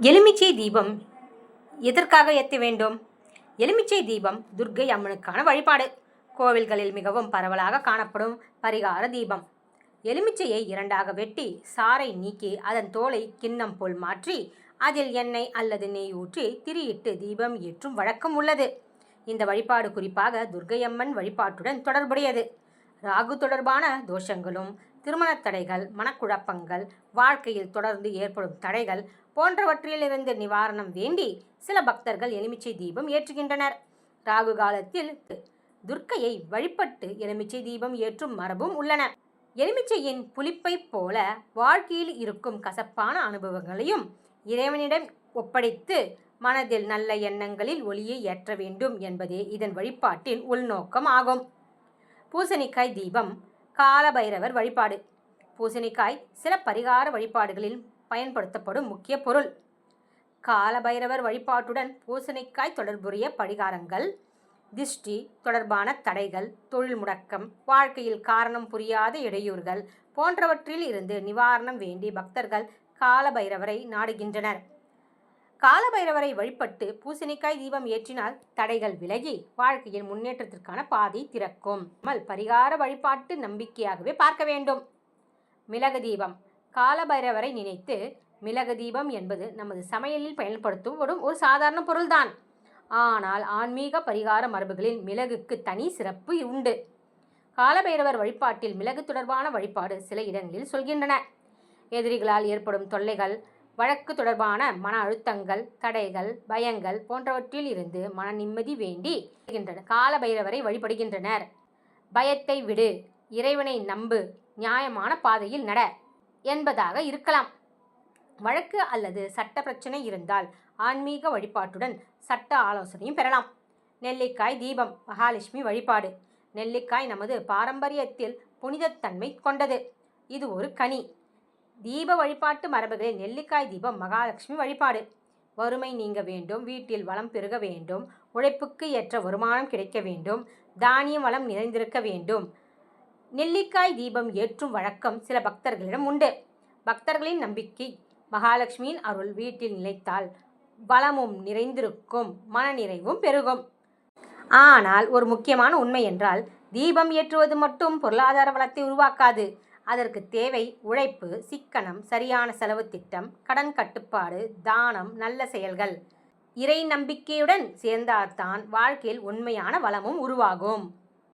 எலுமிச்சை தீபம் எதற்காக ஏற்ற வேண்டும்? எலுமிச்சை தீபம் துர்க்கை அம்மனுக்கான வழிபாடு. கோவில்களில் மிகவும் பரவலாக காணப்படும் பரிகார தீபம். எலுமிச்சையை இரண்டாக வெட்டி சாறை நீக்கி அதன் தோலை கிண்ணம் போல் மாற்றி அதில் எண்ணெய் அல்லது நெய் ஊற்றி திரியிட்டு தீபம் ஏற்றும் வழக்கம் உள்ளது. இந்த வழிபாடு குறிப்பாக துர்க்கையம்மன் வழிபாட்டுடன் தொடர்புடையது. ராகு தொடர்பான தோஷங்களும், திருமண தடைகள், மனக்குழப்பங்கள், வாழ்க்கையில் தொடர்ந்து ஏற்படும் தடைகள் போன்றவற்றிலிருந்து நிவாரணம் வேண்டி சில பக்தர்கள் எலுமிச்சை தீபம் ஏற்றுகின்றனர். ராகு காலத்தில் துர்க்கையை வழிபட்டு எலுமிச்சை தீபம் ஏற்றும் மரபும் உள்ளன. எலுமிச்சையின் புளிப்பை போல வாழ்க்கையில் இருக்கும் கசப்பான அனுபவங்களையும் இறைவனிடம் ஒப்படைத்து மனதில் நல்ல எண்ணங்களில் ஒளியை ஏற்ற வேண்டும் என்பதே இதன் வழிபாட்டின் உள்நோக்கம் ஆகும். பூசணிக்காய் தீபம். காலபைரவர் வழிபாடு. பூசணிக்காய் சில பரிகார வழிபாடுகளில் பயன்படுத்தப்படும் முக்கிய பொருள். காலபைரவர் வழிபாட்டுடன் பூசணிக்காய் தொடர்புடைய பரிகாரங்கள், திஷ்டி தொடர்பான தடைகள், தொழில் முடக்கம், வாழ்க்கையில் காரணம் புரியாத இடையூறுகள் போன்றவற்றில் இருந்து நிவாரணம் வேண்டி பக்தர்கள் காலபைரவரை நாடுகின்றனர். காலபைரவரை வழிபட்டு பூசணிக்காய் தீபம் ஏற்றினால் தடைகள் விலகி வாழ்க்கையில் முன்னேற்றத்திற்கான பாதை திறக்கும். பரிகார வழிபாட்டு நம்பிக்கையாகவே பார்க்க வேண்டும். மிளகு தீபம். காலபைரவரை நினைத்து மிளகு தீபம் என்பது நமது சமையலில் பயன்படுத்தும் ஒரு சாதாரண பொருள்தான். ஆனால் ஆன்மீக பரிகார மரபுகளில் மிளகுக்கு தனி சிறப்பு உண்டு. காலபைரவர் வழிபாட்டில் மிளகு தொடர்பான வழிபாடு சில இடங்களில் சொல்கின்றன. எதிரிகளால் ஏற்படும் தொல்லைகள், வழக்கு தொடர்பான மன அழுத்தங்கள், தடைகள், பயங்கள் போன்றவற்றில் இருந்து மன நிம்மதி வேண்டி காலபைரவரை வழிபடுகின்றனர். பயத்தை விடு, இறைவனை நம்பு, நியாயமான பாதையில் நட என்பதாக இருக்கலாம். வழக்கு அல்லது சட்ட பிரச்சனை இருந்தால் ஆன்மீக வழிபாட்டுடன் சட்ட ஆலோசனையும் பெறலாம். நெல்லிக்காய் தீபம். மகாலட்சுமி வழிபாடு. நெல்லிக்காய் நமது பாரம்பரியத்தில் புனிதத்தன்மை கொண்டது. இது ஒரு கனி. தீப வழிபாட்டு மரபுகளில் நெல்லிக்காய் தீபம் மகாலட்சுமி வழிபாடு. வறுமை நீங்க வேண்டும், வீட்டில் வளம் பெருக வேண்டும், உழைப்புக்கு ஏற்ற வருமானம் கிடைக்க வேண்டும், தானியம் வளம் நிறைந்திருக்க வேண்டும். நெல்லிக்காய் தீபம் ஏற்றும் வழக்கம் சில பக்தர்களிடம் உண்டு. பக்தர்களின் நம்பிக்கை மகாலட்சுமியின் அருள் வீட்டில் நிலைத்தால் வளமும் நிறைந்திருக்கும், மனநிறைவும் பெருகும். ஆனால் ஒரு முக்கியமான உண்மை என்றால், தீபம் ஏற்றுவது மட்டும் பொருளாதார வளத்தை உருவாக்காது. அதற்கு தேவை உழைப்பு, சிக்கனம், சரியான செலவு திட்டம், கடன் கட்டுப்பாடு, தானம், நல்ல செயல்கள். இறை நம்பிக்கையுடன் சேர்ந்தால்தான் வாழ்க்கையில் உண்மையான வளமும் உருவாகும்.